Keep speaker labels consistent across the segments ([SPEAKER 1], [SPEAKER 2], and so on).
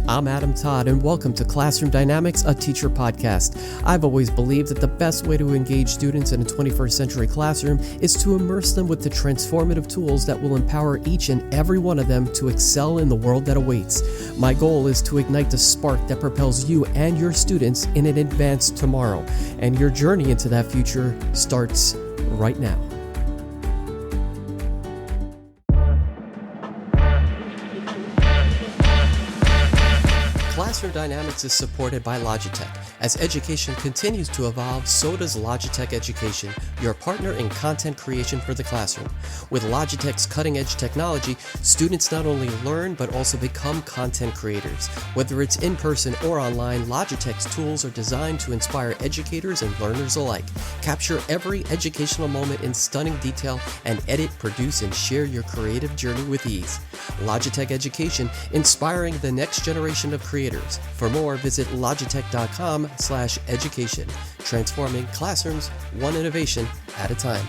[SPEAKER 1] I'm Adam Todd, and welcome to Classroom Dynamics, a teacher podcast. I've always believed that the best way to engage students in a 21st century classroom is to immerse them with the transformative tools that will empower each and every one of them to excel in the world that awaits. My goal is to ignite the spark that propels you and your students in an advanced tomorrow, and your journey into that future starts right now. Classroom Dynamics is supported by Logitech. As education continues to evolve, so does Logitech Education, your partner in content creation for the classroom. With Logitech's cutting-edge technology, students not only learn but also become content creators. Whether it's in person or online, Logitech's tools are designed to inspire educators and learners alike. Capture every educational moment in stunning detail and edit, produce, and share your creative journey with ease. Logitech Education, inspiring the next generation of creators. For more, visit logitech.com/education, transforming classrooms one innovation at a time.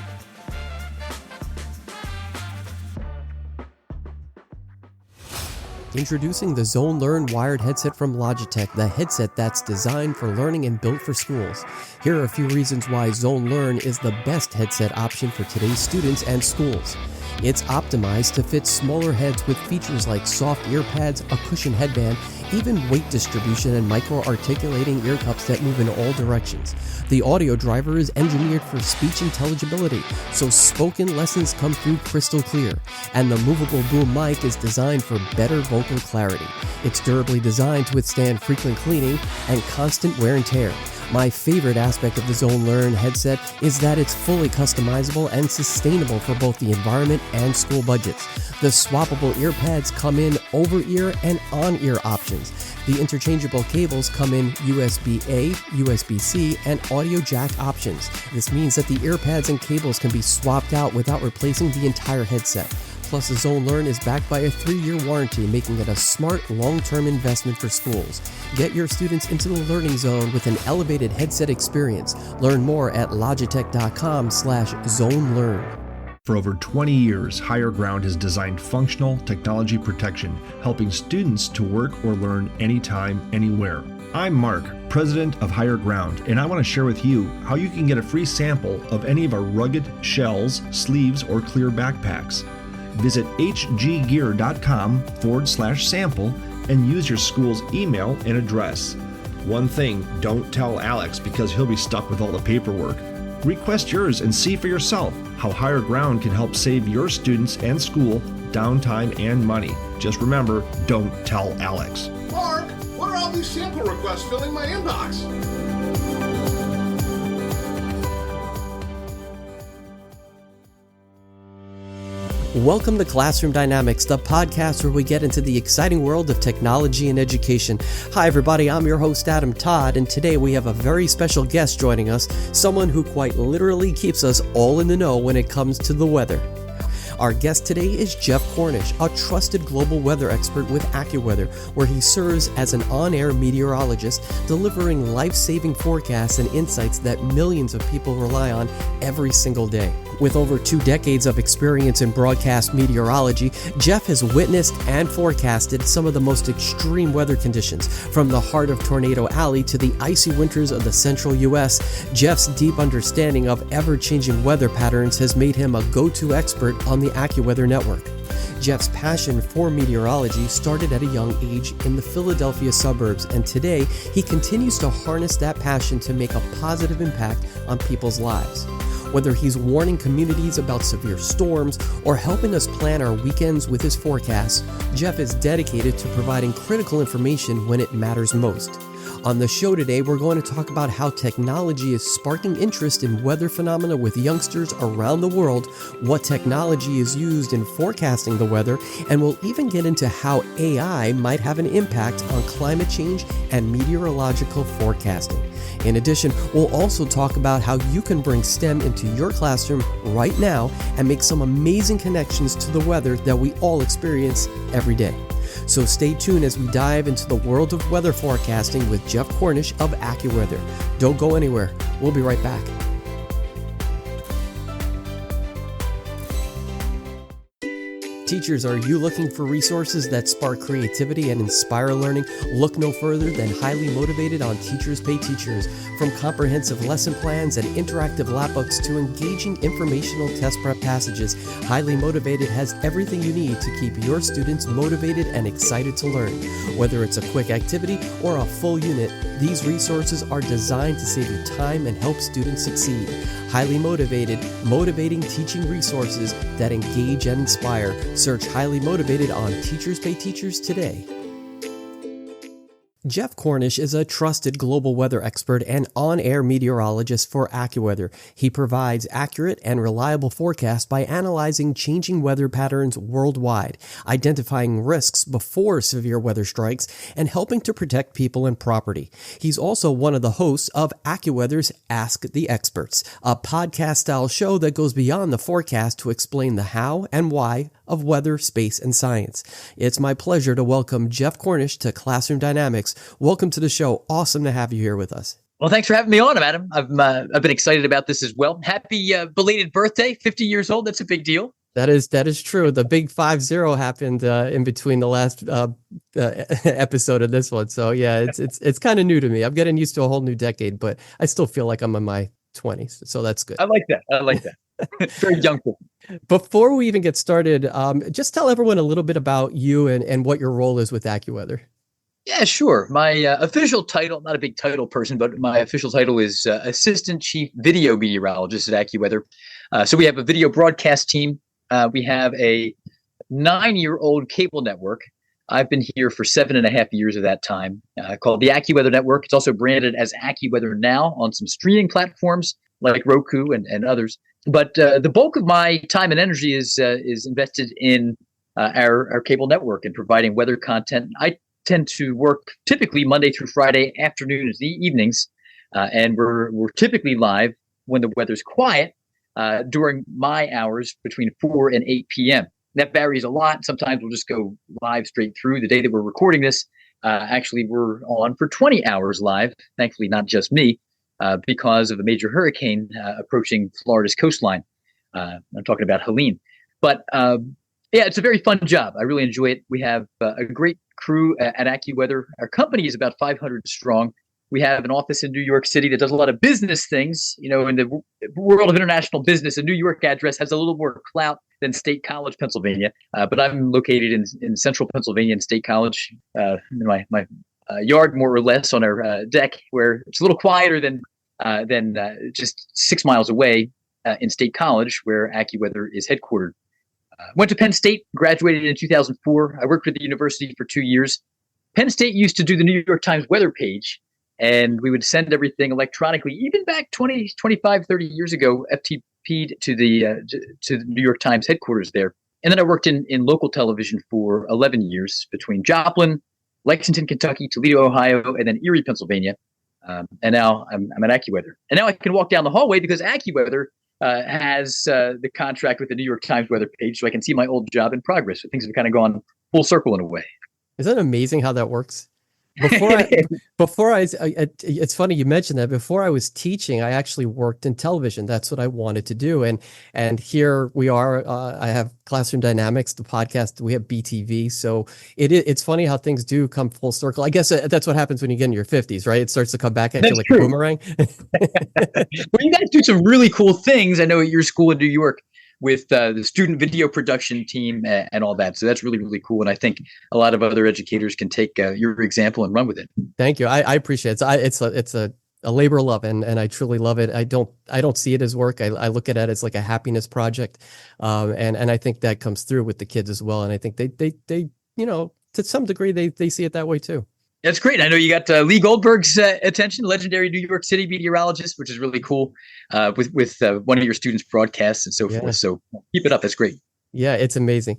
[SPEAKER 1] Introducing the Zone Learn wired headset from Logitech, the headset that's designed for learning and built for schools. Here are a few reasons why Zone Learn is the best headset option for today's students and schools. It's optimized to fit smaller heads with features like soft ear pads, a cushion headband, even weight distribution and micro-articulating ear cups that move in all directions. The audio driver is engineered for speech intelligibility, so spoken lessons come through crystal clear. And the movable boom mic is designed for better vocal clarity. It's durably designed to withstand frequent cleaning and constant wear and tear. My favorite aspect of the Zone Learn headset is that it's fully customizable and sustainable for both the environment and school budgets. The swappable ear pads come in over-ear and on-ear options. The interchangeable cables come in USB-A, USB-C, and audio jack options. This means that the ear pads and cables can be swapped out without replacing the entire headset. Plus, the Zone Learn is backed by a 3-year warranty, making it a smart, long-term investment for schools. Get your students into the learning zone with an elevated headset experience. Learn more at logitech.com/zonelearn.
[SPEAKER 2] For over 20 years, Higher Ground has designed functional technology protection, helping students to work or learn anytime, anywhere. I'm Mark, president of Higher Ground, and I want to share with you how you can get a free sample of any of our rugged shells, sleeves, or clear backpacks. Visit hggear.com/sample and use your school's email and address. One thing, don't tell Alex because he'll be stuck with all the paperwork. Request yours and see for yourself how Higher Ground can help save your students and school downtime and money. Just remember, don't tell Alex.
[SPEAKER 3] Mark, what are all these sample requests filling my inbox?
[SPEAKER 1] Welcome to Classroom Dynamics, the podcast where we get into the exciting world of technology and education. Hi everybody, I'm your host Adam Todd, and today we have a very special guest joining us, someone who quite literally keeps us all in the know when it comes to the weather. Our guest today is Geoff Cornish, a trusted global weather expert with Accuweather, where he serves as an on-air meteorologist, delivering life-saving forecasts and insights that millions of people rely on every single day. With over 2 decades of experience in broadcast meteorology, Geoff has witnessed and forecasted some of the most extreme weather conditions. From the heart of Tornado Alley to the icy winters of the central U.S., Geoff's deep understanding of ever-changing weather patterns has made him a go-to expert on the Accuweather network. Geoff's passion for meteorology started at a young age in the Philadelphia suburbs, and today he continues to harness that passion to make a positive impact on people's lives. Whether he's warning communities about severe storms or helping us plan our weekends with his forecasts, Geoff is dedicated to providing critical information when it matters most. On the show today, we're going to talk about how technology is sparking interest in weather phenomena with youngsters around the world, what technology is used in forecasting the weather, and we'll even get into how AI might have an impact on climate change and meteorological forecasting. In addition, we'll also talk about how you can bring STEM into your classroom right now and make some amazing connections to the weather that we all experience every day. So stay tuned as we dive into the world of weather forecasting with Geoff Cornish of Accuweather. Don't go anywhere. We'll be right back. Teachers, are you looking for resources that spark creativity and inspire learning? Look no further than Highly Motivated on Teachers Pay Teachers. From comprehensive lesson plans and interactive lab books to engaging informational test prep passages, Highly Motivated has everything you need to keep your students motivated and excited to learn. Whether it's a quick activity or a full unit, these resources are designed to save you time and help students succeed. Highly Motivated, motivating teaching resources that engage and inspire. Search Highly Motivated on Teachers Pay Teachers today. Geoff Cornish is a trusted global weather expert and on-air meteorologist for Accuweather. He provides accurate and reliable forecasts by analyzing changing weather patterns worldwide, identifying risks before severe weather strikes, and helping to protect people and property. He's also one of the hosts of Accuweather's Ask the Experts, a podcast-style show that goes beyond the forecast to explain the how and why of weather, space, and science. It's my pleasure to welcome Geoff Cornish to Classroom Dynamics. Welcome to the show. Awesome to have you here with us.
[SPEAKER 4] Well, thanks for having me on, Adam. I've been excited about this as well. Happy belated birthday, 50 years old. That's a big deal.
[SPEAKER 1] That is true. The big 50 happened in between the last episode of this one. So yeah, it's kind of new to me. I'm getting used to a whole new decade, but I still feel like I'm in my 20s. So that's good.
[SPEAKER 4] I like that. Very young.
[SPEAKER 1] Before we even get started, just tell everyone a little bit about you and what your role is with Accuweather.
[SPEAKER 4] Yeah, sure. My official title, not a big title person, but my official title is Assistant Chief Video Meteorologist at Accuweather. So we have a video broadcast team. We have a 9-year-old cable network. I've been here for 7.5 years of that time, called the Accuweather Network. It's also branded as Accuweather Now on some streaming platforms like Roku and others. But the bulk of my time and energy is invested in our cable network and providing weather content. I tend to work typically Monday through Friday afternoons, the evenings, and we're typically live when the weather's quiet during my hours between 4 and 8 p.m. That varies a lot. Sometimes we'll just go live straight through. The day that we're recording this, actually we're on for 20 hours live. Thankfully, not just me, because of a major hurricane approaching Florida's coastline. I'm talking about Helene. But yeah, it's a very fun job. I really enjoy it. We have a great crew at AccuWeather. Our company is about 500 strong. We have an office in New York City that does a lot of business things. You know, in the world of international business, a New York address has a little more clout than State College, Pennsylvania. But I'm located in central Pennsylvania in State College, in my yard, more or less, on our deck, where it's a little quieter than just 6 miles away in State College, where AccuWeather is headquartered. Went to Penn State, graduated in 2004. I worked with the university for 2 years. Penn State used to do the New York Times weather page, and we would send everything electronically. Even back 20, 25, 30 years ago, FTP'd to the New York Times headquarters there. And then I worked in local television for 11 years between Joplin, Lexington, Kentucky, Toledo, Ohio, and then Erie, Pennsylvania. And now I'm at AccuWeather. And now I can walk down the hallway because AccuWeather has the contract with the New York Times weather page, so I can see my old job in progress. So things have kind of gone full circle in a way.
[SPEAKER 1] Isn't that amazing how that works? It's funny you mentioned that. Before I was teaching, I actually worked in television. That's what I wanted to do. And here we are. I have Classroom Dynamics, the podcast. We have BTV. So it's funny how things do come full circle. I guess that's what happens when you get in your 50s, right? It starts to come back at you like a boomerang.
[SPEAKER 4] Well, you guys do some really cool things. I know at your school in New York, with the student video production team and all that. So that's really, really cool. And I think a lot of other educators can take your example and run with it. Thank
[SPEAKER 1] you. I appreciate it. It's a labor of love, and I truly love it. I don't see it as work. I look at it as like a happiness project. And I think that comes through with the kids as well. And I think they to some degree, they see it that way too.
[SPEAKER 4] That's great. I know you got Lee Goldberg's attention, legendary New York City meteorologist, which is really cool, with one of your students' broadcasts and so forth. So keep it up. That's great.
[SPEAKER 1] Yeah, it's amazing.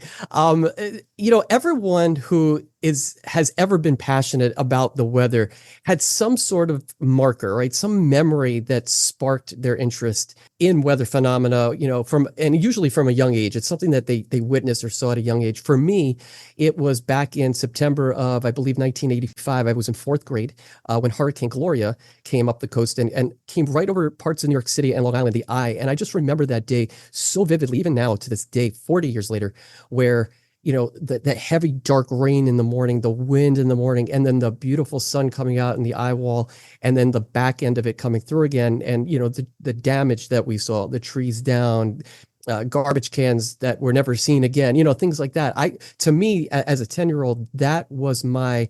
[SPEAKER 1] Everyone who has ever been passionate about the weather had some sort of marker, right? Some memory that sparked their interest in weather phenomena, usually from a young age. It's something that they witnessed or saw at a young age. For me, it was back in September of, I believe, 1985. I was in 4th grade when Hurricane Gloria came up the coast and came right over parts of New York City and Long Island, the Eye. And I just remember that day so vividly, even now to this day, 40 years later, where the heavy dark rain in the morning, the wind in the morning, and then the beautiful sun coming out in the eye wall, and then the back end of it coming through again. And, the damage that we saw, the trees down, garbage cans that were never seen again, things like that. To me, as a 10-year-old, that was my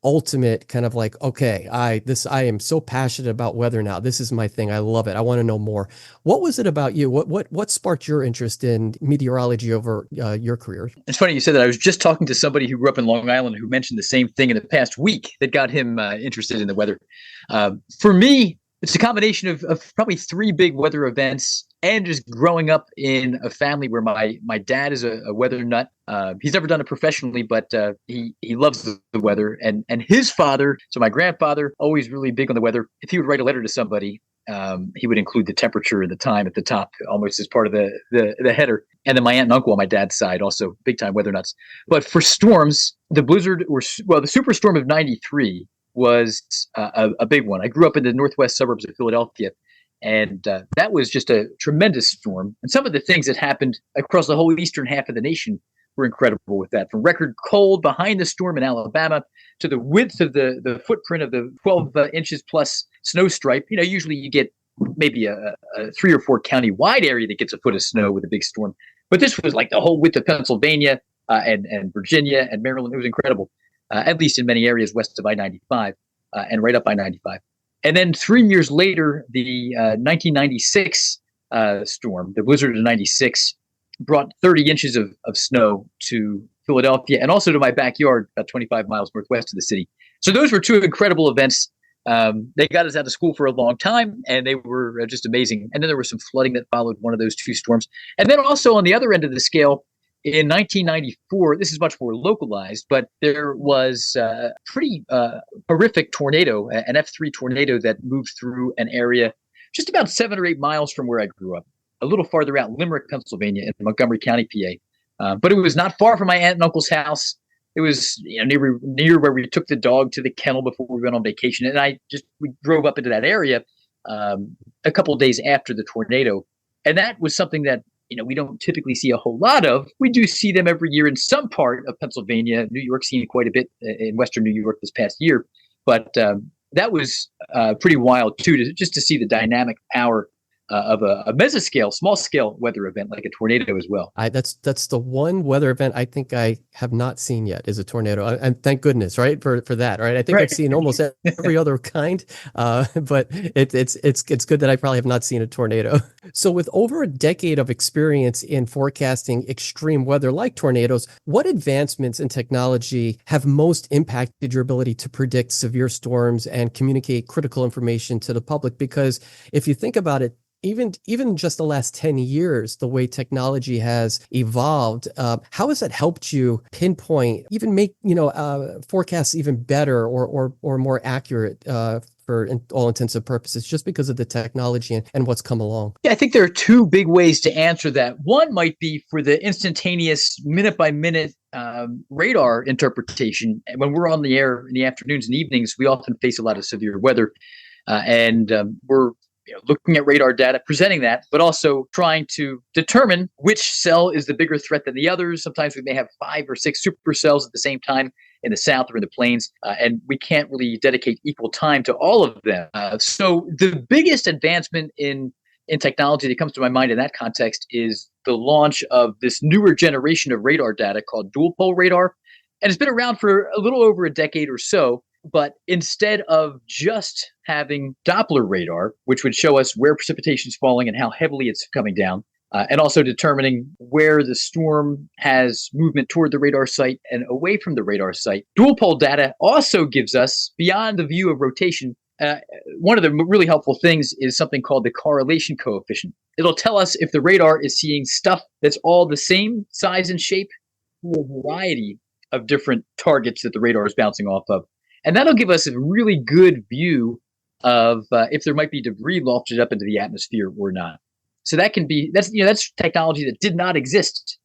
[SPEAKER 1] ultimate kind of like, okay, I am so passionate about weather now. This is my thing. I love it. I want to know more. What was it about you? What sparked your interest in meteorology over your career?
[SPEAKER 4] It's funny you said that. I was just talking to somebody who grew up in Long Island who mentioned the same thing in the past week that got him interested in the weather. For me, it's a combination of probably three big weather events, and just growing up in a family where my dad is a weather nut. He's never done it professionally, but he loves the weather. And his father, so my grandfather, always really big on the weather. If he would write a letter to somebody, he would include the temperature and the time at the top, almost as part of the header. And then my aunt and uncle on my dad's side, also big time weather nuts. But for storms, the superstorm of '93 was a big one. I grew up in the northwest suburbs of Philadelphia, and that was just a tremendous storm. And some of the things that happened across the whole eastern half of the nation were incredible with that, from record cold behind the storm in Alabama to the width of the footprint of the 12 inches plus snow stripe. Usually you get maybe a 3 or 4 county wide area that gets a foot of snow with a big storm. But this was like the whole width of Pennsylvania and Virginia and Maryland. It was incredible. At least in many areas west of I-95 and right up I-95. And then 3 years later, the 1996 storm, the blizzard of '96, brought 30 inches of snow to Philadelphia and also to my backyard, about 25 miles northwest of the city. So those were two incredible events. They got us out of school for a long time, and they were just amazing. And then there was some flooding that followed one of those two storms. And then also on the other end of the scale, in 1994, this is much more localized, but there was a pretty horrific tornado, an F3 tornado that moved through an area just about 7 or 8 miles from where I grew up, a little farther out, Limerick, Pennsylvania, in Montgomery County, PA. But it was not far from my aunt and uncle's house. It was near where we took the dog to the kennel before we went on vacation. And we drove up into that area a couple of days after the tornado. And that was something that we don't typically see a whole lot of. We do see them every year in some part of Pennsylvania. New York seen quite a bit in Western New York this past year. But that was pretty wild, too, just to see the dynamic power of a mesoscale, small-scale weather event like a tornado as well.
[SPEAKER 1] That's the one weather event I think I have not seen yet is a tornado, and thank goodness, right, for that, right? I think I've seen almost every other kind, but it's good that I probably have not seen a tornado. So with over a decade of experience in forecasting extreme weather like tornadoes, what advancements in technology have most impacted your ability to predict severe storms and communicate critical information to the public? Because if you think about it, even just the last 10 years, the way technology has evolved, how has that helped you pinpoint, even make, forecasts even better or more accurate, for all intents and purposes, just because of the technology and what's come along?
[SPEAKER 4] Yeah, I think there are two big ways to answer that. One might be for the instantaneous minute by minute radar interpretation. And when we're on the air in the afternoons and evenings, we often face a lot of severe weather, and we're looking at radar data, presenting that, but also trying to determine which cell is the bigger threat than the others. Sometimes we may have 5 or 6 supercells at the same time in the south or in the plains, and we can't really dedicate equal time to all of them. So the biggest advancement in technology that comes to my mind in that context is the launch of this newer generation of radar data called dual pole radar. And it's been around for a little over a decade or so. But instead of just having Doppler radar, which would show us where precipitation is falling and how heavily it's coming down, and also determining where the storm has movement toward the radar site and away from the radar site, dual pole data also gives us, beyond the view of rotation, one of the really helpful things is something called the correlation coefficient. It'll tell us if the radar is seeing stuff that's all the same size and shape, a variety of different targets that the radar is bouncing off of. And that'll give us a really good view of if there might be debris lofted up into the atmosphere or not. So that's technology that did not exist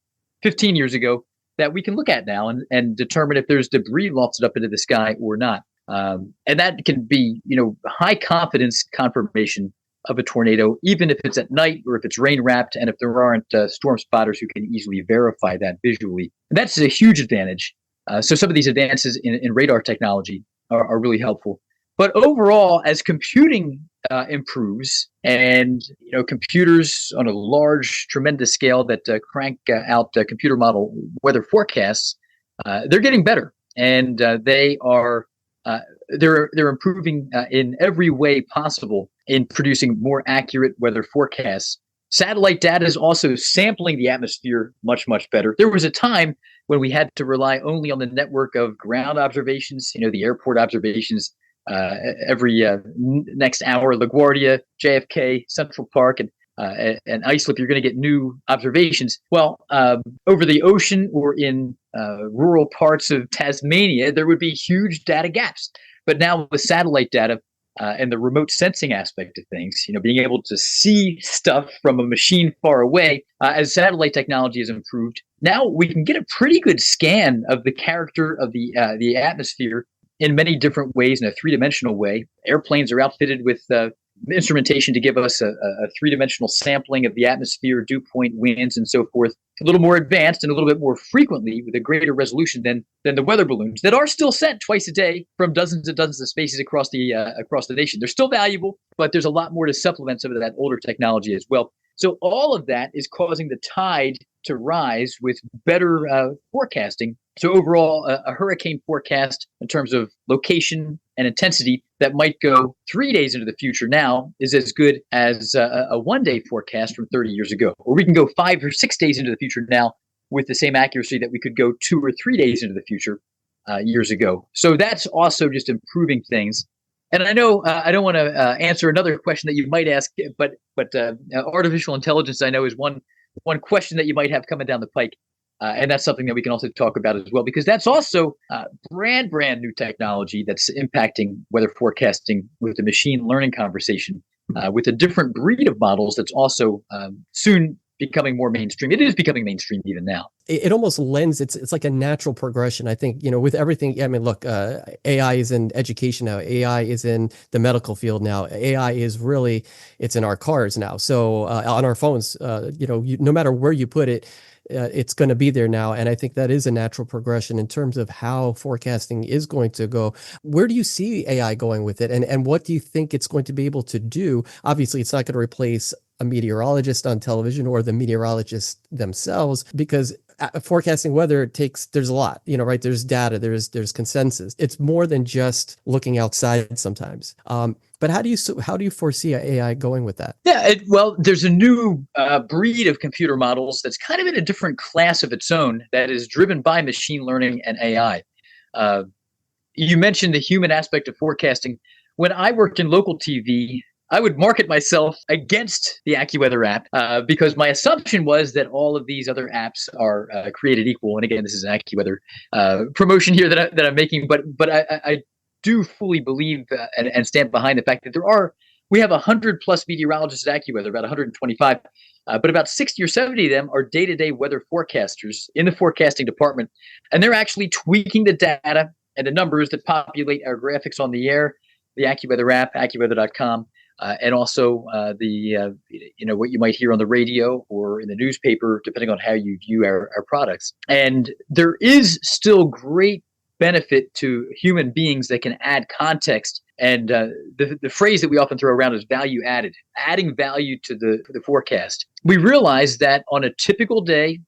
[SPEAKER 4] 15 years ago that we can look at now and determine if there's debris lofted up into the sky or not. And that can be, high confidence confirmation of a tornado, even if it's at night or if it's rain wrapped, and if there aren't storm spotters who can easily verify that visually. And that's a huge advantage. So some of these advances in radar technology are really helpful. But overall, as computing improves, and computers on a large, tremendous scale that crank out computer model weather forecasts, they're getting better, and they're improving in every way possible in producing more accurate weather forecasts. Satellite data is also sampling the atmosphere much, much better. There was a time when we had to rely only on the network of ground observations, the airport observations every next hour, LaGuardia, JFK, Central Park, and Islip, you're going to get new observations. Well, over the ocean or in rural parts of Tasmania, there would be huge data gaps. But now with satellite data and the remote sensing aspect of things, being able to see stuff from a machine far away, as satellite technology has improved, now we can get a pretty good scan of the character of the atmosphere in many different ways, in a three-dimensional way. Airplanes are outfitted with instrumentation to give us a three-dimensional sampling of the atmosphere, dew point, winds, and so forth. A little more advanced and a little bit more frequently with a greater resolution than the weather balloons that are still sent twice a day from dozens and dozens of spaces across the nation. They're still valuable, but there's a lot more to supplement some of that older technology as well. So all of that is causing the tide to rise with better forecasting. So overall, a hurricane forecast in terms of location and intensity that might go 3 days into the future now is as good as a one-day forecast from 30 years ago. Or we can go 5 or 6 days into the future now with the same accuracy that we could go 2 or 3 days into the future years ago. So that's also just improving things. And I know I don't want to answer another question that you might ask, but artificial intelligence, I know, is one question that you might have coming down the pike. And that's something that we can also talk about as well, because that's also brand new technology that's impacting weather forecasting with the machine learning conversation, with a different breed of models that's also soon becoming more mainstream. It is becoming mainstream even now.
[SPEAKER 1] It almost lends, it's like a natural progression. I think, with everything, I mean, look, AI is in education now. AI is in the medical field now. AI is really, it's in our cars now. So on our phones, no matter where you put it, it's going to be there now. And I think that is a natural progression in terms of how forecasting is going to go. Where do you see AI going with it? And what do you think it's going to be able to do? Obviously, it's not going to replace a meteorologist on television or the meteorologists themselves, because forecasting weather there's a lot, right? There's data, there's consensus. It's more than just looking outside sometimes. But how do you foresee AI going with that?
[SPEAKER 4] Yeah, well, there's a new breed of computer models that's kind of in a different class of its own that is driven by machine learning and AI. You mentioned the human aspect of forecasting. When I worked in local TV, I would market myself against the Accuweather app because my assumption was that all of these other apps are created equal. And again, this is an Accuweather promotion here that I'm making, but I do fully believe and stand behind the fact that we have 100 plus meteorologists at Accuweather, about 125, but about 60 or 70 of them are day-to-day weather forecasters in the forecasting department, and they're actually tweaking the data and the numbers that populate our graphics on the air, the Accuweather app, Accuweather.com. And also what you might hear on the radio or in the newspaper, depending on how you view our products. And there is still great benefit to human beings that can add context. And the phrase that we often throw around is value added, adding value to the forecast. We realize that on a typical day,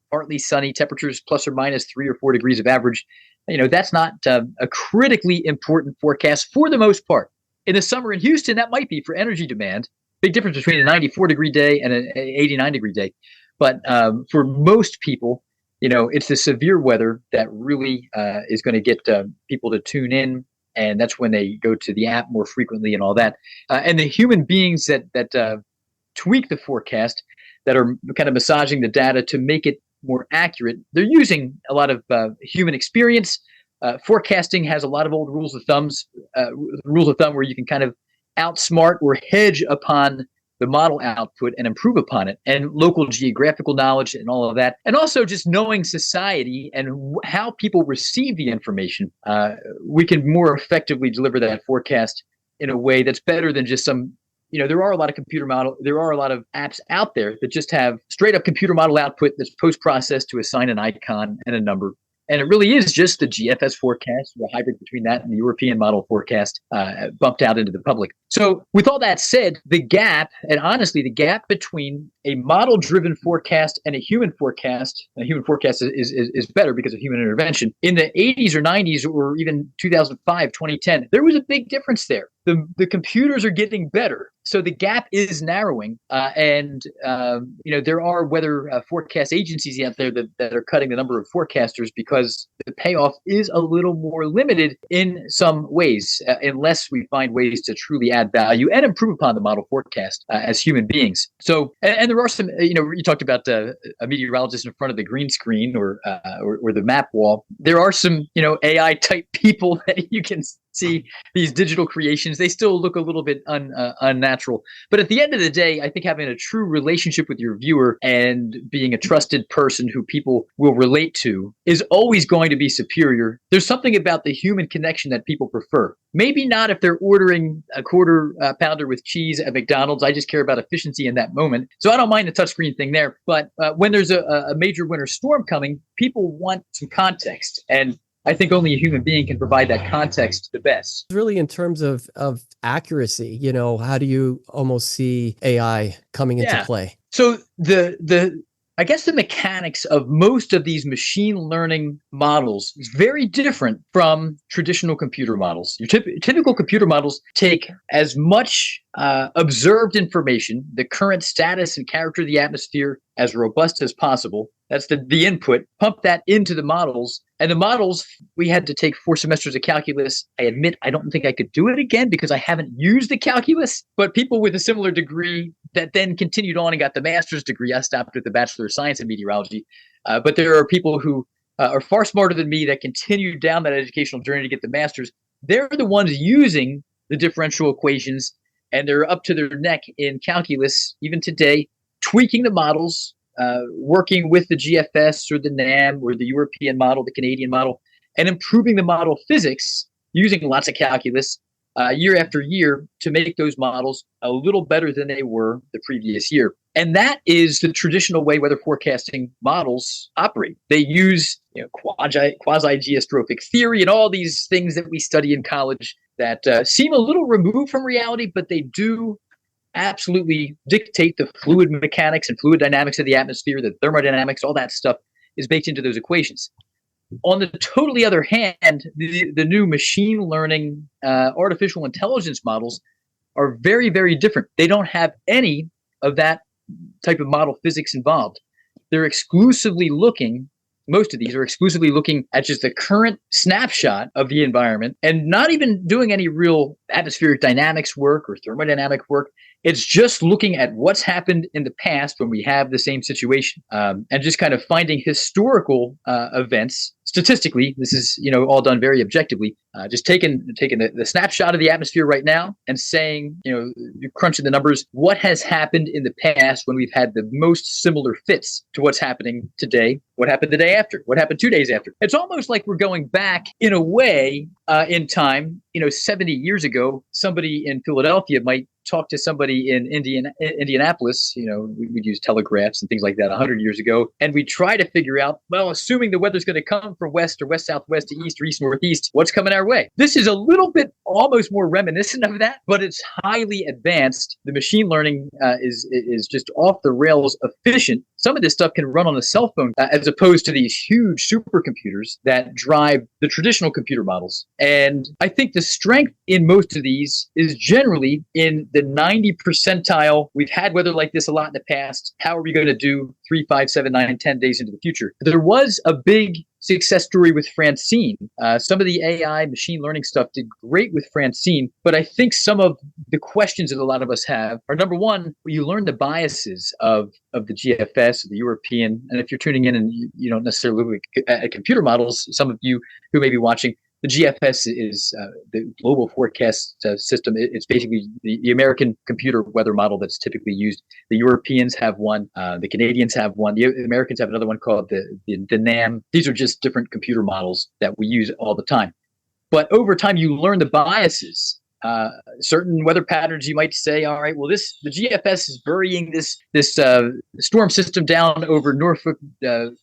[SPEAKER 4] partly sunny, temperatures plus or minus 3 or 4 degrees of average, that's not a critically important forecast for the most part. In the summer in Houston, that might be for energy demand. Big difference between a 94-degree day and an 89-degree day. But for most people, it's the severe weather that really is going to get people to tune in. And that's when they go to the app more frequently and all that. And the human beings that tweak the forecast, that are kind of massaging the data to make it more accurate, they're using a lot of human experience. Forecasting has a lot of old rules of thumb where you can kind of outsmart or hedge upon the model output and improve upon it, and local geographical knowledge and all of that. And also just knowing society and how people receive the information. We can more effectively deliver that forecast in a way that's better than just some there are a lot of there are a lot of apps out there that just have straight up computer model output that's post-processed to assign an icon and a number. And it really is just the GFS forecast, or a hybrid between that and the European model forecast, bumped out into the public. So with all that said, the gap between a model-driven forecast and a human forecast is better because of human intervention. In the 80s or 90s, or even 2005, 2010, there was a big difference there. The computers are getting better, so the gap is narrowing, and there are weather forecast agencies out there that are cutting the number of forecasters because the payoff is a little more limited in some ways, unless we find ways to truly add value and improve upon the model forecast as human beings. So, and there are some, you talked about a meteorologist in front of the green screen or the map wall. There are some, AI type people that you can see, these digital creations. They still look a little bit unnatural. But at the end of the day, I think having a true relationship with your viewer and being a trusted person who people will relate to is always going to be superior. There's something about the human connection that people prefer. Maybe not if they're ordering a quarter pounder with cheese at McDonald's. I just care about efficiency in that moment. So I don't mind the touchscreen thing there. But when there's a major winter storm coming, people want some context. And I think only a human being can provide that context the best.
[SPEAKER 1] Really, in terms of accuracy, how do you almost see AI coming into play?
[SPEAKER 4] So I guess the mechanics of most of these machine learning models is very different from traditional computer models. Your typical computer models take as much observed information, the current status and character of the atmosphere, as robust as possible. That's the input. Pump that into the models. And the models, we had to take 4 semesters of calculus. I admit, I don't think I could do it again because I haven't used the calculus. But people with a similar degree that then continued on and got the master's degree. I stopped at the Bachelor of Science in Meteorology. But there are people who are far smarter than me that continue down that educational journey to get the master's. They're the ones using the differential equations, and they're up to their neck in calculus, even today, tweaking the models, working with the GFS or the NAM or the European model, the Canadian model, and improving the model physics using lots of calculus year after year to make those models a little better than they were the previous year. And that is the traditional way weather forecasting models operate. They use quasi-geostrophic theory and all these things that we study in college that seem a little removed from reality, but they do absolutely dictate the fluid mechanics and fluid dynamics of the atmosphere, the thermodynamics, all that stuff is baked into those equations. On the totally other hand, the new machine learning, artificial intelligence models are very, very different. They don't have any of that type of model physics involved. They're exclusively looking, most of these are exclusively looking at just the current snapshot of the environment and not even doing any real atmospheric dynamics work or thermodynamic work. It's just looking at what's happened in the past when we have the same situation, and just kind of finding historical events. Statistically, this is all done very objectively. Just taking the snapshot of the atmosphere right now and saying, you're crunching the numbers. What has happened in the past when we've had the most similar fits to what's happening today? What happened the day after? What happened 2 days after? It's almost like we're going back in a way in time. 70 years ago, somebody in Philadelphia might talk to somebody in Indianapolis. We'd use telegraphs and things like that 100 years ago. And we try to figure out, well, assuming the weather's going to come from west or west southwest to east or east northeast, what's coming our way? This is a little bit almost more reminiscent of that, but it's highly advanced. The machine learning is just off the rails efficient. Some of this stuff can run on a cell phone as opposed to these huge supercomputers that drive the traditional computer models. And I think the strength in most of these is generally in the 90 percentile. We've had weather like this a lot in the past. How are we going to do 3, 5, 7, 9, 10 days into the future? There was a big success story with Francine. Some of the AI machine learning stuff did great with Francine, but I think some of the questions that a lot of us have are, number one, you learn the biases of the GFS, the European, and if you're tuning in and you don't necessarily look at computer models, some of you who may be watching, the GFS is the global forecast system. It's basically the American computer weather model that's typically used. The Europeans have one. The Canadians have one. The Americans have another one called the NAM. These are just different computer models that we use all the time. But over time, you learn the biases certain weather patterns, you might say, all right, well, the GFS is burying this storm system down over Norfolk,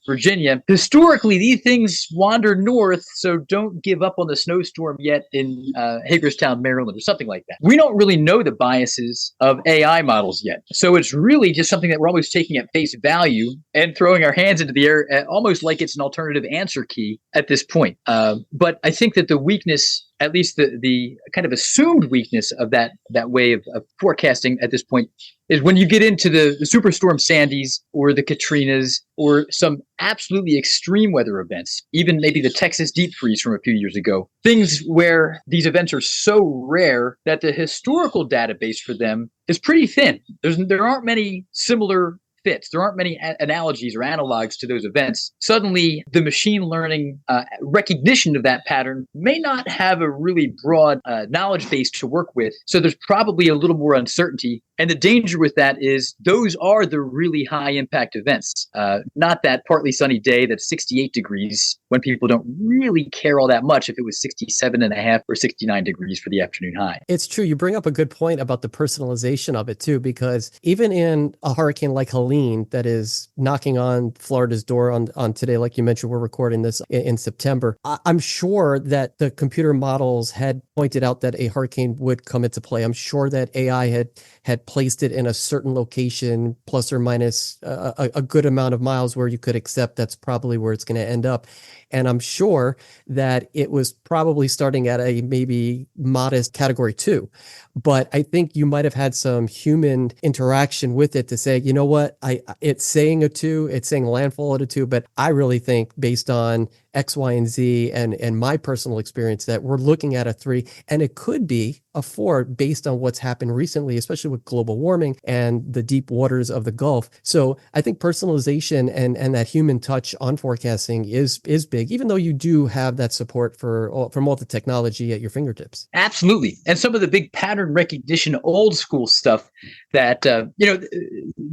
[SPEAKER 4] Virginia. Historically, these things wander north, so don't give up on the snowstorm yet in Hagerstown, Maryland, or something like that. We don't really know the biases of AI models yet, so it's really just something that we're almost taking at face value and throwing our hands into the air, almost like it's an alternative answer key at this point. But I think that the weakness, at least the kind of assumed weakness of that way of forecasting at this point, is when you get into the Superstorm Sandys or the Katrinas or some absolutely extreme weather events, even maybe the Texas deep freeze from a few years ago, things where these events are so rare that the historical database for them is pretty thin. There aren't many similar fits. There aren't many analogies or analogs to those events. Suddenly, the machine learning recognition of that pattern may not have a really broad knowledge base to work with. So there's probably a little more uncertainty. And the danger with that is those are the really high impact events, not that partly sunny day that's 68 degrees when people don't really care all that much if it was 67.5 or 69 degrees for the afternoon high.
[SPEAKER 1] It's true. You bring up a good point about the personalization of it too, because even in a hurricane like Helene that is knocking on Florida's door on today, like you mentioned, we're recording this in September, I'm sure that the computer models had pointed out that a hurricane would come into play. I'm sure that AI had placed it in a certain location, plus or minus a good amount of miles where you could accept that's probably where it's going to end up. And I'm sure that it was probably starting at a maybe modest category 2. But I think you might have had some human interaction with it to say, you know what, it's saying a 2, it's saying landfall at a 2, but I really think based on X, Y, and Z and my personal experience that we're looking at a 3, and it could be a 4 based on what's happened recently, especially with global warming and the deep waters of the Gulf. So I think personalization and that human touch on forecasting is big, even though you do have that support from all the technology at your fingertips.
[SPEAKER 4] Absolutely. And some of the big pattern recognition, old school stuff that,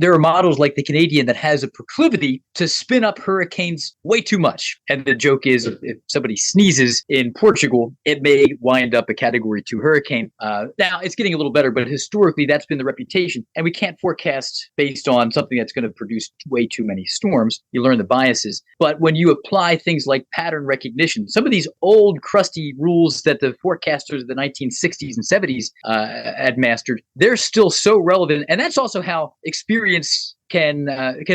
[SPEAKER 4] there are models like the Canadian that has a proclivity to spin up hurricanes way too much. And the joke is if somebody sneezes in Portugal, it may wind up a category 2 hurricane. Now it's getting a little better, but historically that's been the reputation. And we can't forecast based on something that's going to produce way too many storms. You learn the biases. But when you apply things like pattern recognition, some of these old crusty rules that the forecasters of the 1960s and 70s had mastered, they're still so relevant. And that's also how experience can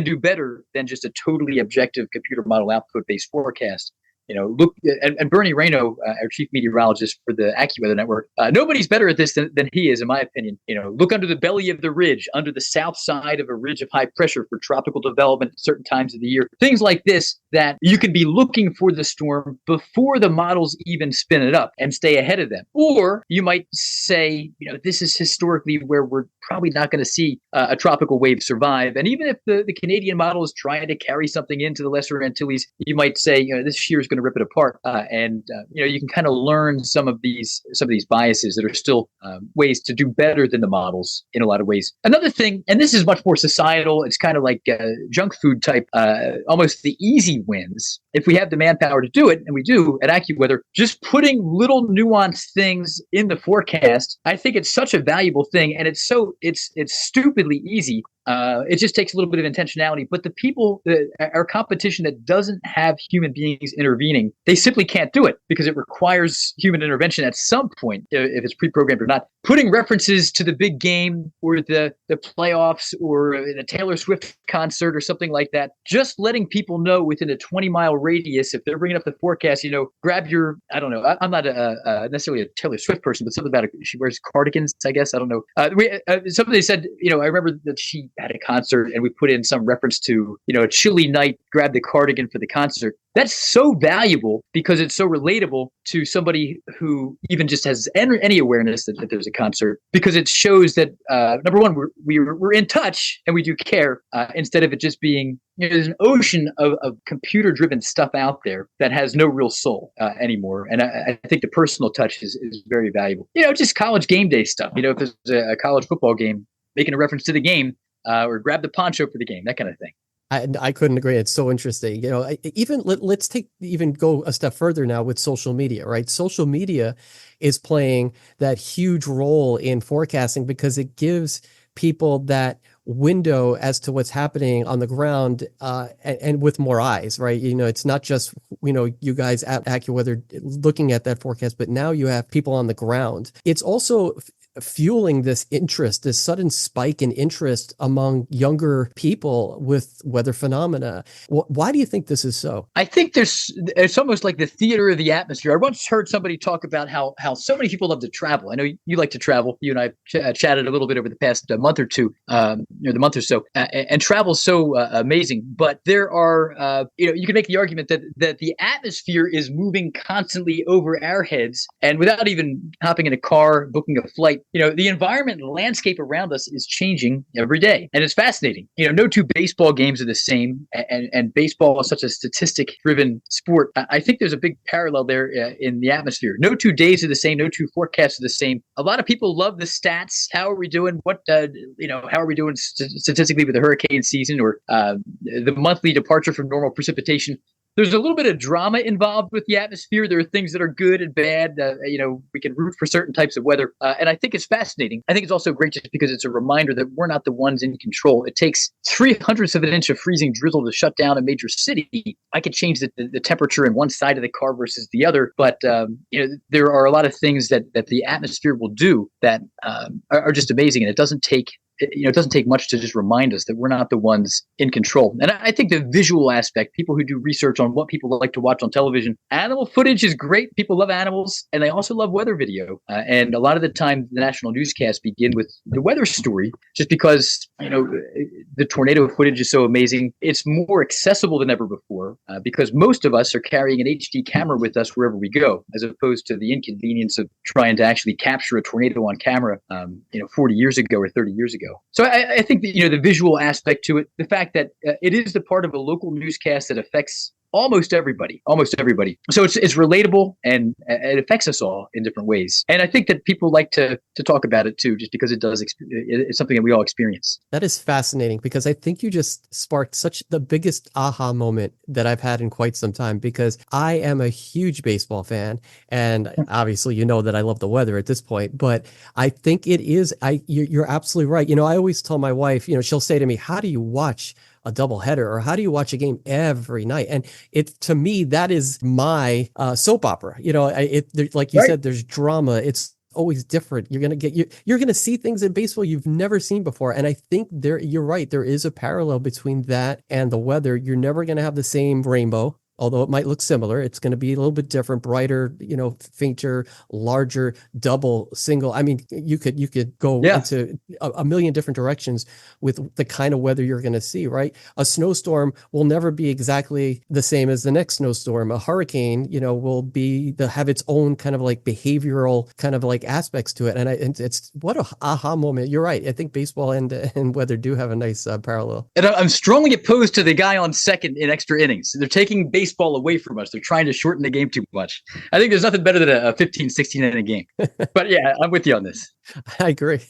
[SPEAKER 4] do better than just a totally objective computer model output-based forecast. Look, and Bernie Rayno, our chief meteorologist for the Accuweather network, nobody's better at this than he is, in my opinion. Look under the belly of the ridge, under the south side of a ridge of high pressure for tropical development at certain times of the year. Things like this that you can be looking for the storm before the models even spin it up and stay ahead of them. Or you might say, this is historically where we're probably not going to see a tropical wave survive. And even if the Canadian model is trying to carry something into the Lesser Antilles, you might say, this shear is going to rip it apart. You can kind of learn some of these biases that are still ways to do better than the models in a lot of ways. Another thing, and this is much more societal, it's kind of like junk food type, almost the easy wins. If we have the manpower to do it, and we do at Accuweather, just putting little nuanced things in the forecast, I think it's such a valuable thing, and it's stupidly easy. It just takes a little bit of intentionality. But the people, our competition that doesn't have human beings intervening, they simply can't do it because it requires human intervention at some point, if it's pre-programmed or not. Putting references to the big game or the playoffs or the Taylor Swift concert or something like that, just letting people know within a 20-mile radius, if they're bringing up the forecast, grab your, I don't know, I'm not necessarily a Taylor Swift person, but something about she wears cardigans, I guess. I don't know. Somebody said, I remember that she had a concert and we put in some reference to, a chilly night, grab the cardigan for the concert. That's so valuable because it's so relatable to somebody who even just has any awareness that there's a concert, because it shows that, number one, we're in touch and we do care, instead of it just being, there's an ocean of computer-driven stuff out there that has no real soul anymore. And I think the personal touch is very valuable. Just college game day stuff. If there's a college football game, making a reference to the game, or grab the poncho for the game, that kind of thing.
[SPEAKER 1] I couldn't agree. It's so interesting. Even let's go a step further now with social media, right? Social media is playing that huge role in forecasting because it gives people that window as to what's happening on the ground, and with more eyes, right? It's not just, you guys at AccuWeather looking at that forecast, but now you have people on the ground. It's also fueling this interest, this sudden spike in interest among younger people with weather phenomena. Why do you think this is so?
[SPEAKER 4] I think it's almost like the theater of the atmosphere. I once heard somebody talk about how so many people love to travel. I know you like to travel. You and I chatted a little bit over the past month or two, the month or so, and travel's so amazing. But there are, you can make the argument that the atmosphere is moving constantly over our heads, and without even hopping in a car, booking a flight, the environment and landscape around us is changing every day. And it's fascinating. No two baseball games are the same. And baseball is such a statistic-driven sport. I think there's a big parallel there in the atmosphere. No 2 days are the same. No two forecasts are the same. A lot of people love the stats. How are we doing? How are we doing statistically with the hurricane season or the monthly departure from normal precipitation? There's a little bit of drama involved with the atmosphere. There are things that are good and bad. We can root for certain types of weather. And I think it's fascinating. I think it's also great just because it's a reminder that we're not the ones in control. It takes 3/100 of an inch of freezing drizzle to shut down a major city. I could change the temperature in one side of the car versus the other. But, there are a lot of things that the atmosphere will do that are just amazing. And it doesn't take much to just remind us that we're not the ones in control. And I think the visual aspect, people who do research on what people like to watch on television, animal footage is great. People love animals, and they also love weather video. And a lot of the time, the national newscasts begin with the weather story, just because, the tornado footage is so amazing. It's more accessible than ever before because most of us are carrying an HD camera with us wherever we go, as opposed to the inconvenience of trying to actually capture a tornado on camera, 40 years ago or 30 years ago. So I think that, the visual aspect to it, the fact that it is the part of a local newscast that affects almost everybody. So it's relatable and it affects us all in different ways. And I think that people like to talk about it too, just because it's something that we all experience.
[SPEAKER 1] That is fascinating because I think you just sparked the biggest aha moment that I've had in quite some time, because I am a huge baseball fan. And obviously, that I love the weather at this point, but I think you're absolutely right. I always tell my wife, she'll say to me, how do you watch a doubleheader, or how do you watch a game every night? And to me, that is my soap opera. Like you said, there's drama. It's always different. You're going to see things in baseball you've never seen before. And I think you're right. There is a parallel between that and the weather. You're never going to have the same rainbow. Although it might look similar, it's going to be a little bit different, brighter, fainter, larger, double, single. I mean, you could go into a million different directions with the kind of weather you're going to see, right? A snowstorm will never be exactly the same as the next snowstorm. A hurricane, will have its own kind of like behavioral kind of like aspects to it. And it's what a aha moment. You're right. I think baseball and weather do have a nice parallel.
[SPEAKER 4] And I'm strongly opposed to the guy on second in extra innings. They're taking baseball away from us. They're trying to shorten the game too much. I think there's nothing better than a 15, 16 inning game. But yeah, I'm with you on this.
[SPEAKER 1] I agree.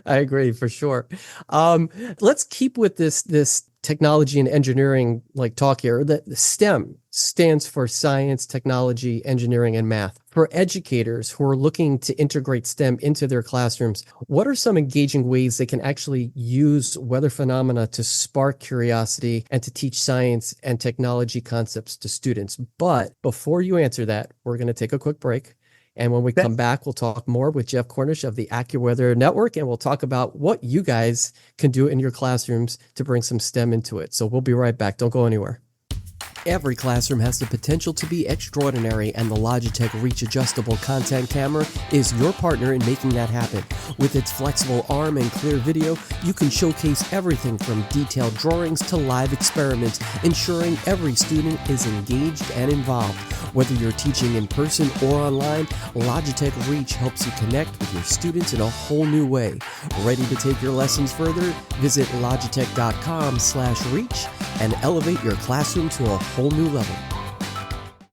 [SPEAKER 1] I agree for sure. Let's keep with this technology and engineering like talk here. The STEM stands for science, technology, engineering, and math. For educators who are looking to integrate STEM into their classrooms, what are some engaging ways they can actually use weather phenomena to spark curiosity and to teach science and technology concepts to students? But before you answer that, we're going to take a quick break. And when we come back, we'll talk more with Geoff Cornish of the Accuweather Network, and we'll talk about what you guys can do in your classrooms to bring some STEM into it. So we'll be right back. Don't go anywhere. Every classroom has the potential to be extraordinary, and the Logitech Reach Adjustable Content Camera is your partner in making that happen. With its flexible arm and clear video, you can showcase everything from detailed drawings to live experiments, ensuring every student is engaged and involved. Whether you're teaching in person or online, Logitech Reach helps you connect with your students in a whole new way. Ready to take your lessons further? Visit logitech.com/reach and elevate your classroom to a whole new level.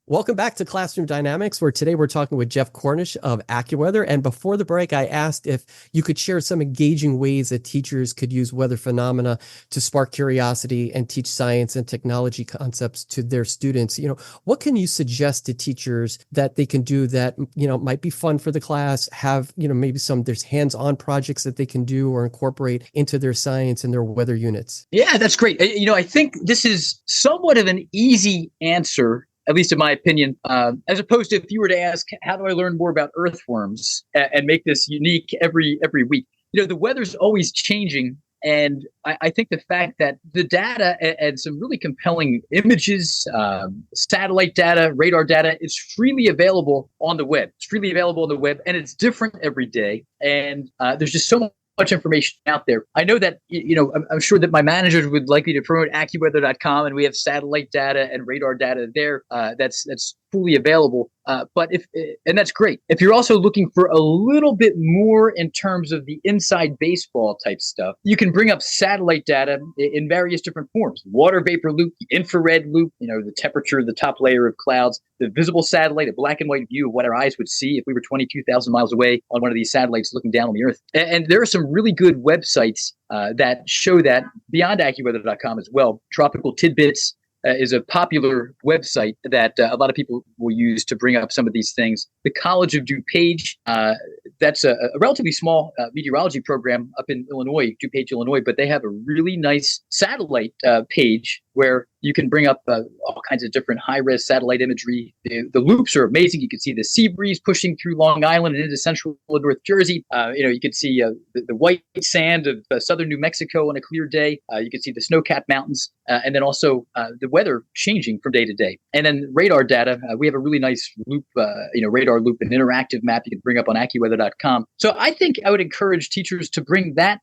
[SPEAKER 1] Welcome back to Classroom Dynamics, where today we're talking with Geoff Cornish of Accuweather. And before the break, I asked if you could share some engaging ways that teachers could use weather phenomena to spark curiosity and teach science and technology concepts to their students. What can you suggest to teachers that they can do that, might be fun for the class, have, maybe there's hands-on projects that they can do or incorporate into their science and their weather units?
[SPEAKER 4] Yeah, that's great. I think this is somewhat of an easy answer, at least in my opinion, as opposed to if you were to ask, how do I learn more about earthworms and make this unique every week? The weather's always changing. And I think the fact that the data and some really compelling images, satellite data, radar data is freely available on the web. It's freely available on the web, and it's different every day. And there's just so much information out there. I know that, I'm sure that my managers would like me to promote Accuweather.com, and we have satellite data and radar data there that's fully available. And that's great. If you're also looking for a little bit more in terms of the inside baseball type stuff, you can bring up satellite data in various different forms: water vapor loop, the infrared loop, the temperature of the top layer of clouds, the visible satellite, a black and white view of what our eyes would see if we were 22,000 miles away on one of these satellites looking down on the Earth. And there are some really good websites that show that beyond Accuweather.com as well. Tropical Tidbits is a popular website that a lot of people will use to bring up some of these things. The College of DuPage, that's a relatively small meteorology program up in Illinois, DuPage, Illinois, but they have a really nice satellite page where you can bring up all kinds of different high-res satellite imagery. The loops are amazing. You can see the sea breeze pushing through Long Island and into central North Jersey. You can see the white sand of southern New Mexico on a clear day. You can see the snow-capped mountains, and then also the weather changing from day to day. And then radar data. We have a really nice loop, radar loop, an interactive map you can bring up on Accuweather.com. So I think I would encourage teachers to bring that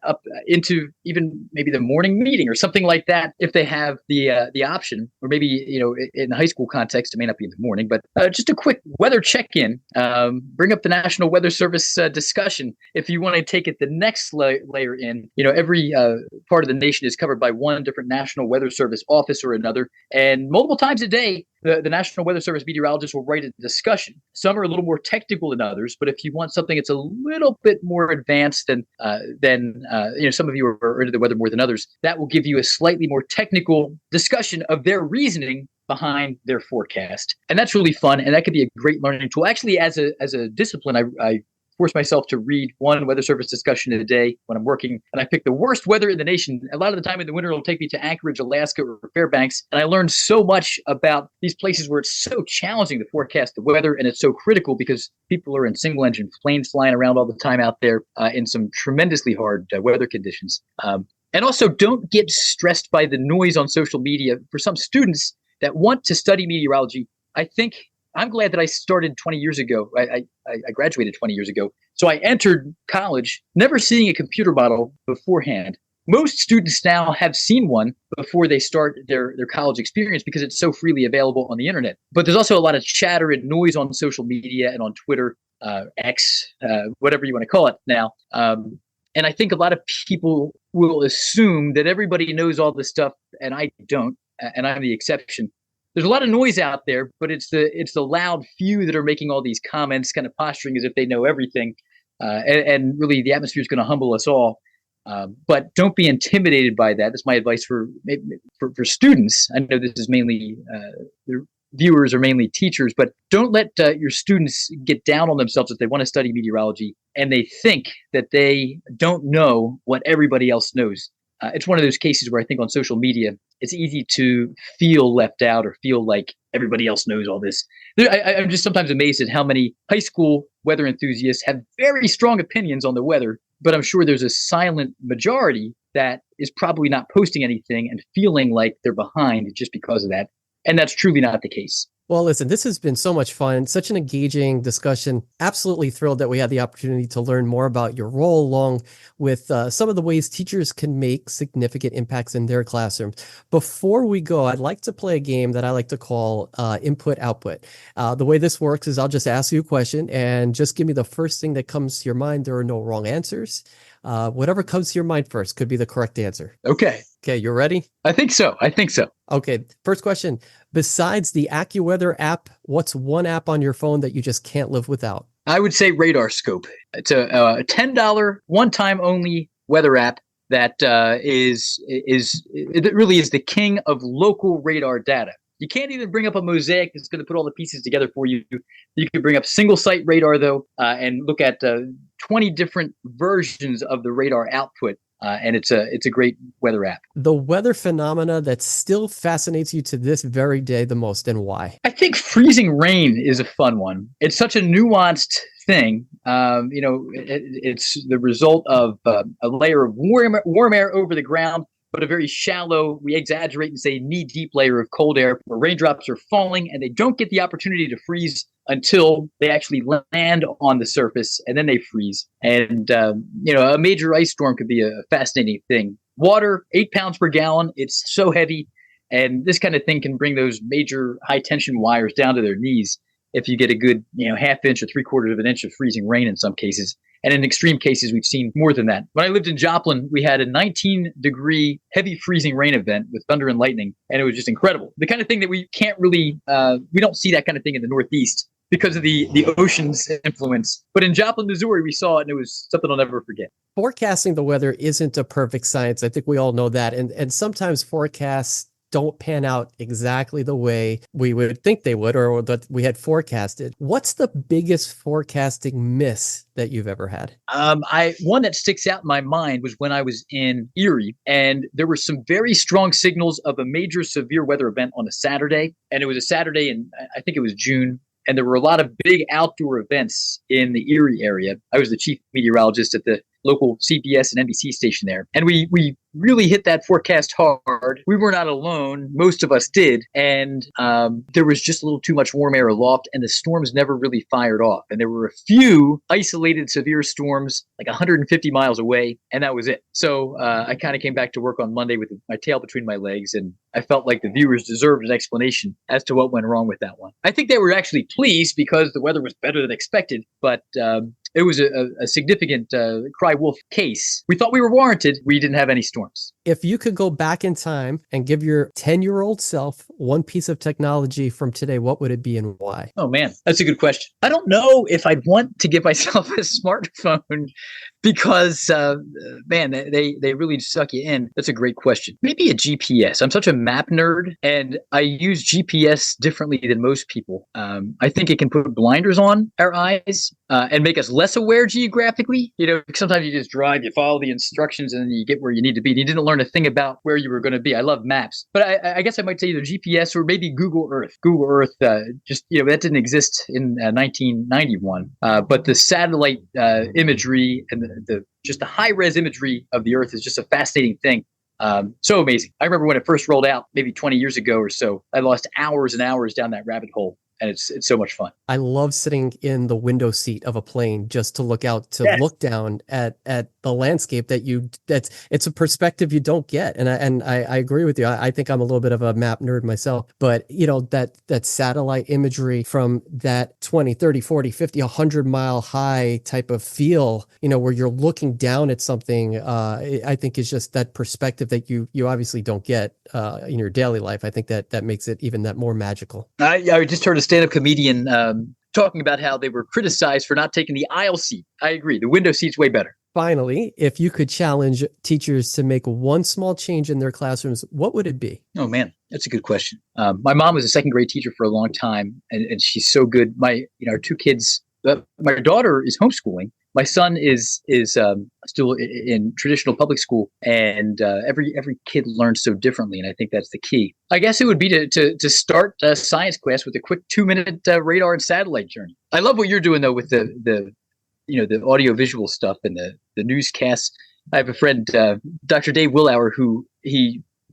[SPEAKER 4] up into even maybe the morning meeting or something like that, if they have the option, or maybe, in the high school context, it may not be in the morning, but just a quick weather check-in, bring up the National Weather Service discussion. If you want to take it the next layer in, every part of the nation is covered by one different National Weather Service office or another, and multiple times a day, the National Weather Service meteorologists will write a discussion. Some are a little more technical than others, but if you want something that's a little bit more advanced than some of you are into the weather more than others, that will give you a slightly more technical discussion of their reasoning behind their forecast. And that's really fun, and that could be a great learning tool. Actually, as a discipline, I force myself to read one weather service discussion a day when I'm working, and I pick the worst weather in the nation. A lot of the time in the winter, it'll take me to Anchorage, Alaska, or Fairbanks, and I learned so much about these places where it's so challenging to forecast the weather, and it's so critical because people are in single-engine planes flying around all the time out there in some tremendously hard weather conditions. And also, don't get stressed by the noise on social media. For some students that want to study meteorology, I think I'm glad that I started 20 years ago. I graduated 20 years ago. So I entered college never seeing a computer model beforehand. Most students now have seen one before they start their college experience because it's so freely available on the internet. But there's also a lot of chatter and noise on social media and on Twitter, X, whatever you want to call it now. And I think a lot of people will assume that everybody knows all this stuff, and I don't, and I'm the exception. There's a lot of noise out there, but it's the loud few that are making all these comments, kind of posturing as if they know everything. And really, the atmosphere is going to humble us all. But don't be intimidated by that. That's my advice for students. I know this is mainly the viewers are mainly teachers, but don't let your students get down on themselves if they want to study meteorology and they think that they don't know what everybody else knows. It's one of those cases where I think on social media, it's easy to feel left out or feel like everybody else knows all this. I'm just sometimes amazed at how many high school weather enthusiasts have very strong opinions on the weather, but I'm sure there's a silent majority that is probably not posting anything and feeling like they're behind just because of that. And that's truly not the case.
[SPEAKER 1] Well, listen, this has been so much fun, such an engaging discussion. Absolutely thrilled that we had the opportunity to learn more about your role, along with some of the ways teachers can make significant impacts in their classrooms. Before we go, I'd like to play a game that I like to call input-output. The way this works is I'll just ask you a question and just give me the first thing that comes to your mind. There are no wrong answers. Whatever comes to your mind first could be the correct answer.
[SPEAKER 4] Okay.
[SPEAKER 1] Okay, you ready?
[SPEAKER 4] I think so.
[SPEAKER 1] Okay, first question. Besides the Accuweather app, what's one app on your phone that you just can't live without?
[SPEAKER 4] I would say Radar Scope. It's a $10 one-time only weather app that it really is the king of local radar data. You can't even bring up a mosaic that's going to put all the pieces together for you. You can bring up single site radar though, and look at 20 different versions of the radar output. And it's a great weather app.
[SPEAKER 1] The weather phenomena that still fascinates you to this very day the most, and why?
[SPEAKER 4] I think freezing rain is a fun one. It's such a nuanced thing. It's the result of a layer of warm air over the ground, but a very shallow, we exaggerate and say knee-deep layer of cold air where raindrops are falling and they don't get the opportunity to freeze until they actually land on the surface, and then they freeze. And, a major ice storm could be a fascinating thing. Water, 8 pounds per gallon, it's so heavy. And this kind of thing can bring those major high-tension wires down to their knees if you get a good, half inch or 3/4 of an inch of freezing rain in some cases. And in extreme cases, we've seen more than that. When I lived in Joplin, we had a 19-degree heavy freezing rain event with thunder and lightning, and it was just incredible. The kind of thing that we can't really, we don't see that kind of thing in the Northeast because of the ocean's influence. But in Joplin, Missouri, we saw it, and it was something I'll never forget.
[SPEAKER 1] Forecasting the weather isn't a perfect science. I think we all know that. And sometimes forecasts don't pan out exactly the way we would think they would, or that we had forecasted. What's the biggest forecasting miss that you've ever had?
[SPEAKER 4] One that sticks out in my mind was when I was in Erie, and there were some very strong signals of a major severe weather event on a Saturday. And it was a Saturday in, I think it was June. And there were a lot of big outdoor events in the Erie area. I was the chief meteorologist at the local CBS and NBC station there. And we really hit that forecast hard. We were not alone. Most of us did. And there was just a little too much warm air aloft, and the storms never really fired off. And there were a few isolated severe storms like 150 miles away, and that was it. So I kind of came back to work on Monday with my tail between my legs, and I felt like the viewers deserved an explanation as to what went wrong with that one. I think they were actually pleased because the weather was better than expected, but it was a significant cry wolf case. We thought we were warranted. We didn't have any storms.
[SPEAKER 1] If you could go back in time and give your 10-year-old self one piece of technology from today, what would it be and why?
[SPEAKER 4] Oh, man, that's a good question. I don't know if I'd want to give myself a smartphone because, they really suck you in. That's a great question. Maybe a GPS. I'm such a map nerd, and I use GPS differently than most people. I think it can put blinders on our eyes and make us less aware geographically. Sometimes you just drive, you follow the instructions, and then you get where you need to be. And you didn't learn a thing about where you were going to be. I love maps, but I guess I might say either GPS or maybe Google Earth. Google Earth, that didn't exist in 1991, but the satellite imagery and just the high-res imagery of the Earth is just a fascinating thing. So amazing. I remember when it first rolled out, maybe 20 years ago or so, I lost hours and hours down that rabbit hole. And it's so much fun.
[SPEAKER 1] I love sitting in the window seat of a plane just to look out, to look down at the landscape it's a perspective you don't get. And I agree with you. I think I'm a little bit of a map nerd myself, but that satellite imagery from that 20, 30, 40, 50, 100 mile high type of feel, where you're looking down at something, I think is just that perspective that you obviously don't get in your daily life. I think that makes it even that more magical.
[SPEAKER 4] I just heard a stand-up comedian talking about how they were criticized for not taking the aisle seat. I agree. The window seat's way better.
[SPEAKER 1] Finally, if you could challenge teachers to make one small change in their classrooms, what would it be?
[SPEAKER 4] Oh, man, that's a good question. My mom was a second grade teacher for a long time, and she's so good. Our two kids, my daughter is homeschooling. My son is still in traditional public school, and every kid learns so differently, and I think that's the key. I guess it would be to start a science class with a quick 2-minute radar and satellite journey. I love what you're doing though with the audio visual stuff and the newscasts. I have a friend, Dr. Dave Willauer, who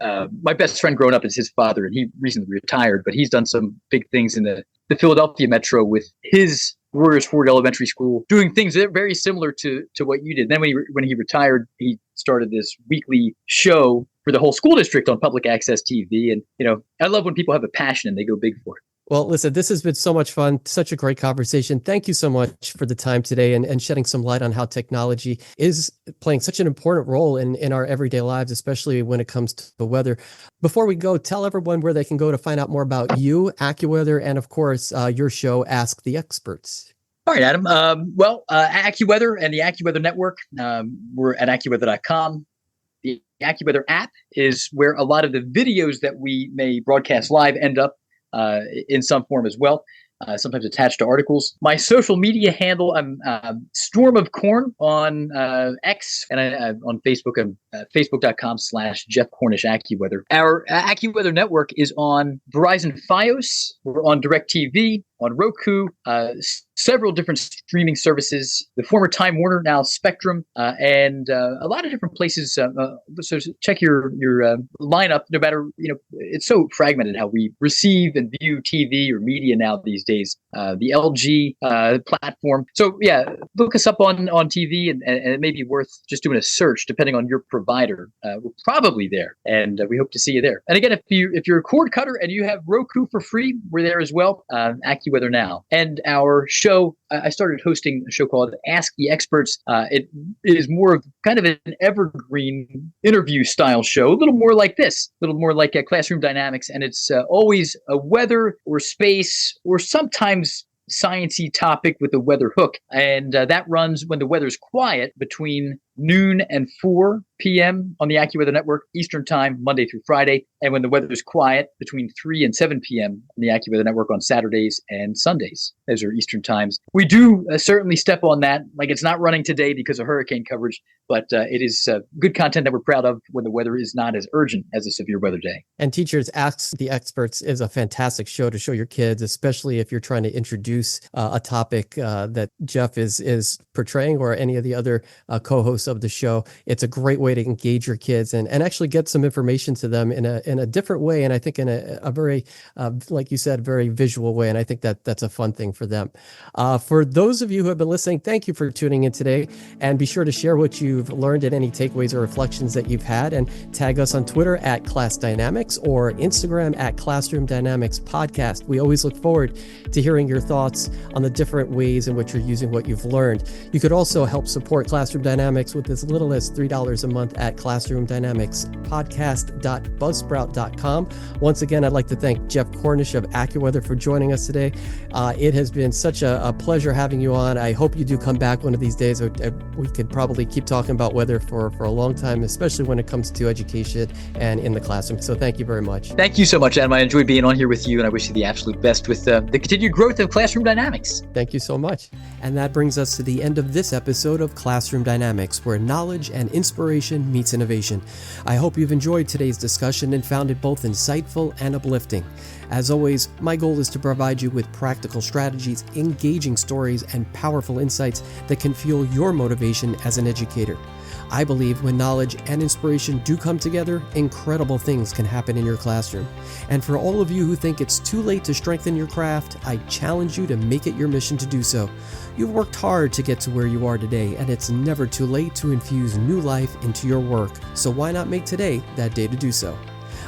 [SPEAKER 4] my best friend growing up is his father, and he recently retired, but he's done some big things in the Philadelphia metro with his Warriors Ford Elementary School, doing things that are very similar to what you did. Then when he retired, he started this weekly show for the whole school district on public access TV. And, I love when people have a passion and they go big for it.
[SPEAKER 1] Well, listen, this has been so much fun, such a great conversation. Thank you so much for the time today and shedding some light on how technology is playing such an important role in our everyday lives, especially when it comes to the weather. Before we go, tell everyone where they can go to find out more about you, Accuweather, and of course, your show, Ask the Experts.
[SPEAKER 4] All right, Adam. Accuweather and the Accuweather Network, we're at Accuweather.com. The Accuweather app is where a lot of the videos that we may broadcast live end up in some form as well, sometimes attached to articles. My social media handle, I'm Storm of Corn on X, and on Facebook, I'm facebook.com/Geoff Cornish Accuweather. Our Accuweather network is on Verizon Fios. We're on DirecTV, on Roku, several different streaming services, the former Time Warner, now Spectrum, and a lot of different places. So check your lineup. No matter, it's so fragmented how we receive and view TV or media now these days. The LG platform. So yeah, look us up on TV, and it may be worth just doing a search depending on your provider. We're probably there, and we hope to see you there. And again, if you're a cord cutter and you have Roku for free, we're there as well. Accuweather Now, and our show. I started hosting a show called Ask the Experts. It is more of kind of an evergreen interview style show, a little more like this, a little more like Classroom Dynamics, and it's always a weather or space or sometimes sciencey topic with a weather hook, and that runs when the weather's quiet between noon and 4 p.m. on the Accuweather Network Eastern Time, Monday through Friday, and when the weather's quiet between 3 and 7 p.m. on the Accuweather Network on Saturdays and Sundays. Those are Eastern times. We do certainly step on that. Like, it's not running today because of hurricane coverage, but it is good content that we're proud of when the weather is not as urgent as a severe weather day.
[SPEAKER 1] And Teachers, Ask the Experts is a fantastic show to show your kids, especially if you're trying to introduce a topic that Geoff is portraying, or any of the other co-hosts of the show. It's a great way to engage your kids and actually get some information to them in a different way, and I think in a very like you said, very visual way, and I think that's a fun thing for them. For those of you who have been listening, thank you for tuning in today, and be sure to share what you've learned and any takeaways or reflections that you've had, and tag us on Twitter at Class Dynamics or Instagram at Classroom Dynamics Podcast. We always look forward to hearing your thoughts on the different ways in which you're using what you've learned. You could also help support Classroom Dynamics with as little as $3 a month at classroomdynamicspodcast.buzzsprout.com. Once again, I'd like to thank Geoff Cornish of Accuweather for joining us today. It has been such a pleasure having you on. I hope you do come back one of these days. We could probably keep talking about weather for a long time, especially when it comes to education and in the classroom. So thank you very much.
[SPEAKER 4] Thank you so much, Adam. I enjoyed being on here with you, and I wish you the absolute best with the continued growth of Classroom Dynamics.
[SPEAKER 1] Thank you so much. And that brings us to the end of this episode of Classroom Dynamics, where knowledge and inspiration meets innovation. I hope you've enjoyed today's discussion and found it both insightful and uplifting. As always, my goal is to provide you with practical strategies, engaging stories, and powerful insights that can fuel your motivation as an educator. I believe when knowledge and inspiration do come together, incredible things can happen in your classroom. And for all of you who think it's too late to strengthen your craft, I challenge you to make it your mission to do so. You've worked hard to get to where you are today, and it's never too late to infuse new life into your work. So why not make today that day to do so?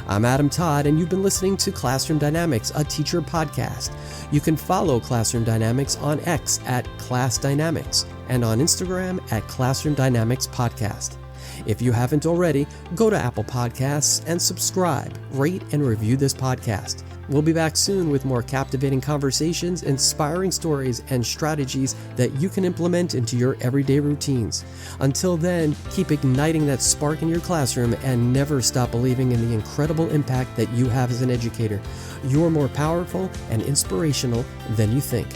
[SPEAKER 1] I'm Adam Todd, and you've been listening to Classroom Dynamics, a teacher podcast. You can follow Classroom Dynamics on X at Class Dynamics and on Instagram at Classroom Dynamics Podcast. If you haven't already, go to Apple Podcasts and subscribe, rate, and review this podcast. We'll be back soon with more captivating conversations, inspiring stories, and strategies that you can implement into your everyday routines. Until then, keep igniting that spark in your classroom and never stop believing in the incredible impact that you have as an educator. You're more powerful and inspirational than you think.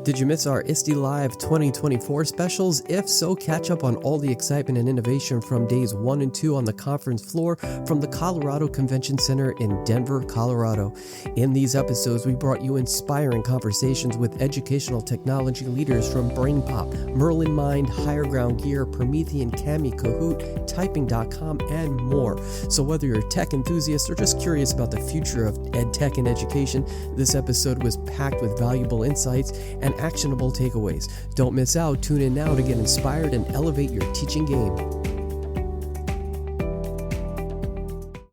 [SPEAKER 1] Did you miss our ISTE Live 2024 specials? If so, catch up on all the excitement and innovation from days 1 and 2 on the conference floor from the Colorado Convention Center in Denver, Colorado. In these episodes, we brought you inspiring conversations with educational technology leaders from BrainPop, Merlin Mind, Higher Ground Gear, Promethean, Cami, Kahoot, Typing.com, and more. So whether you're a tech enthusiast or just curious about the future of edtech and education, this episode was packed with valuable insights and actionable takeaways. Don't miss out. Tune in now to get inspired and elevate your teaching game.